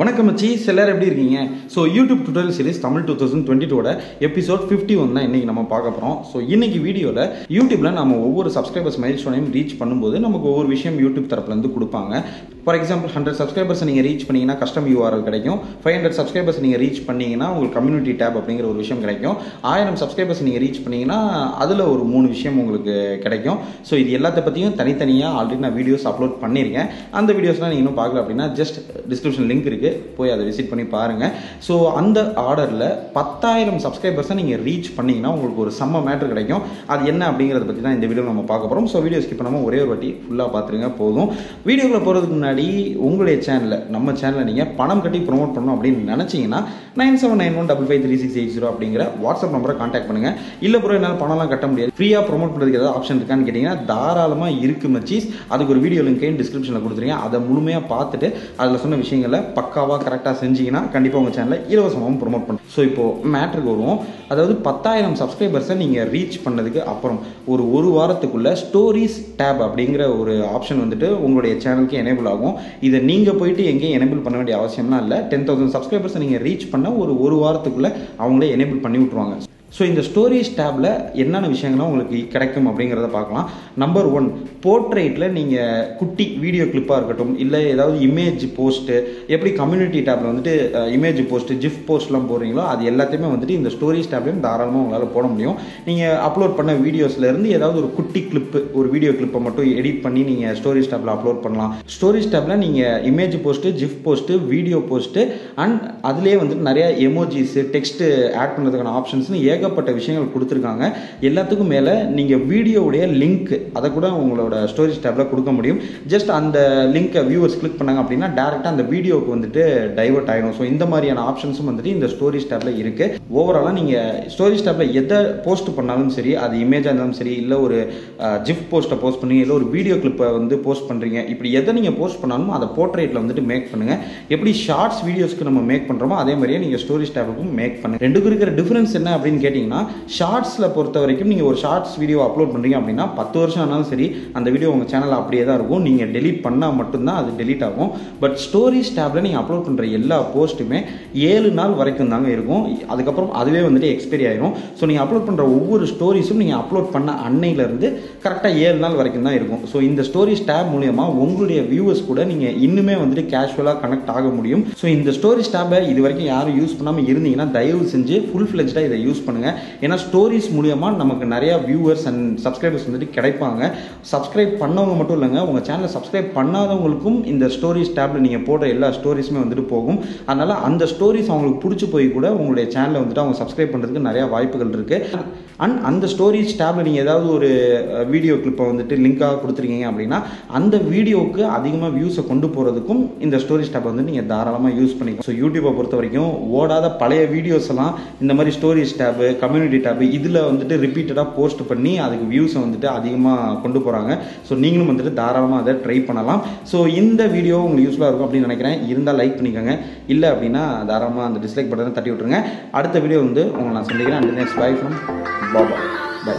வணக்கம் மச்சி, எல்லாரும் எப்படி இருக்கீங்க? So YouTube tutorial series Tamil 2022 episode 51 தான் இன்னைக்கு நம்ம பார்க்க போகிறோம். ஸோ இன்னைக்கு வீடியோவில் யூடியூப்ல நம்ம ஒவ்வொரு சப்ஸ்கிரைபர்ஸ் மைல்ஸ்டோனையும் ரீச் பண்ணும்போது நமக்கு ஒவ்வொரு விஷயம் யூடியூப் தரப்புலேருந்து கொடுப்பாங்க. ஃபார் எக்ஸாம்பிள் 100 சப்ஸ்கிரைபர்ஸ் நீங்கள் ரீச் பண்ணீங்கன்னா கஸ்டம் URL கிடைக்கும். 500 சப்ஸ்கிரைபர்ஸ் நீங்கள் ரீச் பண்ணீங்கன்னா உங்களுக்கு கம்யூனிட்டி டேப் அப்படிங்கிற ஒரு விஷயம் கிடைக்கும். 1000 சப்ஸ்கிரைபர்ஸ் நீங்கள் ரீச் பண்ணீங்கன்னா அதில் ஒரு 3 விஷயம் உங்களுக்கு கிடைக்கும். ஸோ இது எல்லாத்த பற்றியும் தனித்தனியாக ஆல்ரெடி நான் வீடியோஸ் அப்லோட் பண்ணியிருக்கேன். அந்த வீடியோஸ்லாம் நீங்கள் இன்னும் பார்க்கல அப்படின்னா ஜஸ்ட் டிஸ்கிரிப்ஷன் லிங்க் இருக்குது, போய் அதை விசிட் பண்ணி பாருங்கள். ஸோ அந்த ஆர்டரில் 10,000 சப்ஸ்கிரைபர்ஸை நீங்கள் ரீச் பண்ணிங்கன்னா உங்களுக்கு ஒரு செம்ம மேட்ரு கிடைக்கும். அது என்ன அப்படிங்கிறத பற்றி தான் இந்த வீடியோ நம்ம பார்க்க போகிறோம். ஸோ வீடியோ ஸ்கிப் பண்ணாமல் ஒரே ஒரு வாட்டி ஃபுல்லாக பார்த்துருங்க போதும். வீடியோக்குள்ள போகிறதுக்கு முன்னாடி உங்களுடைய சேனலில் நம்ம சேனலில் நீங்கள் பணம் கட்டி ப்ரொமோட் பண்ணணும் அப்படின்னு நினச்சிங்கன்னா 9791553680 அப்படிங்கிற வாட்ஸ்அப் நம்பரை கான்டாக்ட் பண்ணுங்கள். இல்லை ப்ரோ என்னால் பணம்லாம் கட்ட முடியாது, ஃப்ரீயாக ப்ரொமோட் பண்ணுறதுக்கு ஏதாவது ஆப்ஷன் இருக்கான்னு கேட்டிங்கன்னா தாராளமாக இருக்குது மச்சீஸ். அதுக்கு ஒரு வீடியோ லிங்கையும் டிஸ்கிரிப்ஷனில் கொடுத்துருங்க. அதை முழுமையாக பார்த்துட்டு அதில் சொன்ன விஷயங்களை பக்காவாக கரெக்டாக செஞ்சீங்கன்னா கண்டிப்பாக உங்கள் சேனலை இலவசமாகவும் ப்ரொமோட் பண்ணும். ஸோ இப்போது மேட்ருக்கு வருவோம். அதாவது 10,000 சப்ஸ்கிரைபர்ஸை நீங்கள் ரீச் பண்ணதுக்கு அப்புறம் ஒரு வாரத்துக்குள்ளே ஸ்டோரிஸ் டேப் அப்படிங்கிற ஒரு ஆப்ஷன் வந்துட்டு உங்களுடைய சேனலுக்கு எனேபிள் ஆகும். இதை நீங்கள் போயிட்டு எங்கேயும் எனேபிள் பண்ண வேண்டிய அவசியம்லாம் இல்லை. 10,000 சப்ஸ்கிரைபர்ஸை நீங்கள் ரீச் பண்ண ஒரு வாரத்துக்குள்ளே அவங்களே எனேபிள் பண்ணி விட்ருவாங்க. ஸோ இந்த ஸ்டோரேஜ் டேப்பில் என்னென்ன விஷயங்கள்லாம் உங்களுக்கு கிடைக்கும் அப்படிங்கிறத பார்க்கலாம். நம்பர் 1, போர்ட்ரேட்டில் நீங்கள் குட்டி வீடியோ கிளிப்பாக இருக்கட்டும், இல்லை ஏதாவது இமேஜ் போஸ்ட்டு, எப்படி கம்யூனிட்டி டேப்பில் வந்துட்டு இமேஜ் போஸ்ட்டு ஜிஃப் போஸ்ட்லாம் போடுறீங்களோ அது எல்லாத்தையுமே வந்துட்டு இந்த ஸ்டோரேஜ் டேப்லையும் தாராளமாக உங்களால் போட முடியும். நீங்கள் அப்லோட் பண்ண வீடியோஸ்லேருந்து ஏதாவது ஒரு குட்டி கிளிப்பு, ஒரு வீடியோ கிளிப்பை மட்டும் எடிட் பண்ணி நீங்கள் ஸ்டோரேஜ் டேப்பில் அப்லோட் பண்ணலாம். ஸ்டோரேஜ் டேப்பில் நீங்கள் image post, GIF post, video post and அதுலேயே வந்துட்டு நிறைய எமோஜிஸு, டெக்ஸ்ட்டு ஆட் பண்ணுறதுக்கான ஆப்ஷன்ஸ்னு ஏகப்பட்ட விஷயங்கள் கொடுத்துருக்காங்க. எல்லாத்துக்கும் மேலே நீங்கள் வீடியோவுடைய லிங்க் அதை கூட உங்களோட ஸ்டோரேஜ் டேப்பில் கொடுக்க முடியும். ஜஸ்ட் அந்த லிங்கை வியூவர்ஸ் கிளிக் பண்ணாங்க அப்படின்னா டேரெக்டாக அந்த வீடியோவுக்கு வந்துட்டு டைவர்ட் ஆகிடும். ஸோ இந்த மாதிரியான ஆப்ஷன்ஸும் வந்துட்டு இந்த ஸ்டோரேஜ் டேப்பில் இருக்குது. ஓவராலாக நீங்கள் ஸ்டோரேஜ் டேப்பில் எதை போஸ்ட் பண்ணாலும் சரி, அது இமேஜாக இருந்தாலும் சரி, இல்லை ஒரு ஜிஃப் போஸ்ட்டை போஸ்ட் பண்ணி, இல்லை ஒரு வீடியோ கிளிப்பை வந்து போஸ்ட் பண்ணுறீங்க, இப்படி எதை நீங்கள் போஸ்ட் பண்ணாலும் அதை போர்ட்ரேட்டில் வந்துட்டு மேக் பண்ணுங்கள். எப்படி ஷார்ட்ஸ் வீடியோஸ்க்கு நம்ம மேக் பண்ணுறோமோ அதே மாதிரியே நீங்கள் ஸ்டோரேஜ் டேப்புக்கும் மேக் பண்ணுங்கள். ரெண்டுக்கும் இருக்கிற டிஃபரன்ஸ் என்ன அப்படின்னு கேட்டிங்கன்னா, ஷார்ட்ஸில் பொறுத்த வரைக்கும் நீங்கள் ஒரு ஷார்ட்ஸ் வீடியோ அப்லோட் பண்ணுறீங்க அப்படின்னா 10 வருஷம் ஆனாலும் சரி அந்த வீடியோ உங்கள் சேனலில் அப்படியே தான் இருக்கும். நீங்கள் டெலீட் பண்ணால் மட்டும்தான் அது டெலீட் ஆகும். பட் ஸ்டோரேஜ் டேப்பில் நீங்கள் அப்லோட் பண்ணுற எல்லா போஸ்ட்டுமே 7 நாள் வரைக்கும் தாங்க இருக்கும். அதுக்கப்புறம் அதுவே வந்துட்டு எக்ஸ்பைரி ஆயிரும். ஸோ நீங்கள் அப்லோட் பண்ணுற ஒவ்வொரு ஸ்டோரிஸும் நீங்கள் அப்லோட் பண்ண அன்னையிலேருந்து கரெக்டாக 7 நாள் வரைக்கும் தான் இருக்கும். ஸோ இந்த ஸ்டோரேஜ் டேப் மூலியமாக உங்களுடைய வியூவர்ஸ் கூட நீங்கள் இன்னுமே வந்துட்டு கேஷுவலாக கனெக்ட் ஆக முடியும். ஸோ இந்த ஸ்டோரேஜ் டேப்பை இது வரைக்கும் யாரும் யூஸ் பண்ணாமல் இருந்தீங்கன்னா தயவு செஞ்சு ஃபுல் ஃப்ளெஜ்டாக இதை யூஸ் பண்ணுங்கள். ஏன்னா ஸ்டோரிஸ் மூலியமாக நமக்கு நிறைய வியூவர்ஸ் அண்ட் சப்ஸ்கிரைபர்ஸ் வந்துட்டு கிடைப்பாங்க. சப்ஸ்கிரைப் பண்ணவங்க மட்டும் இல்லைங்க, உங்கள் சேனலை சப்ஸ்கிரைப் பண்ணாதவங்களுக்கும் இந்த ஸ்டோரிஸ் டேப்பில் நீங்கள் போடுற எல்லா ஸ்டோரிஸுமே வந்துட்டு போகும். அதனால் அந்த ஸ்டோரிஸ் அவங்களுக்கு பிடிச்சி போய் கூட உங்களுடைய சேனலை வந்துட்டு அவங்க சப்ஸ்கிரைப் பண்ணுறதுக்கு நிறையா வாய்ப்புகள் இருக்குது. அண்ட் அந்த ஸ்டோரேஜ் டேப்பில் நீங்கள் ஏதாவது ஒரு வீடியோ கிளிப்பை வந்துட்டு லிங்காக கொடுத்துருக்கீங்க அப்படின்னா அந்த வீடியோவுக்கு அதிகமாக வியூஸை கொண்டு போகிறதுக்கும் இந்த ஸ்டோரேஜ் டேப்பை வந்து நீங்கள் தாராளமாக யூஸ் பண்ணிக்கலாம். ஸோ யூடியூப்பை பொறுத்த வரைக்கும் ஓடாத பழைய வீடியோஸ் எல்லாம் இந்த மாதிரி ஸ்டோரேஜ் டேப்பு, கம்யூனிட்டி டேப்பு இதில் வந்துட்டு ரிப்பீட்டடாக போஸ்ட் பண்ணி அதுக்கு வியூஸை வந்துட்டு அதிகமாக கொண்டு போகிறாங்க. ஸோ நீங்களும் வந்துட்டு தாராளமாக அதை ட்ரை பண்ணலாம். ஸோ இந்த வீடியோ உங்களுக்கு யூஸ்ஃபுல்லாக இருக்கும் அப்படின்னு நினைக்கிறேன். இருந்தால் லைக் பண்ணிக்கோங்க, இல்லை அப்படின்னா தாராளமாக அந்த டிஸ்லைக் பட்டனை தட்டி விட்டுருங்க. அடுத்த வீடியோ வந்து உங்களை நான் சந்திக்கிறேன். And next bye from Baba. By.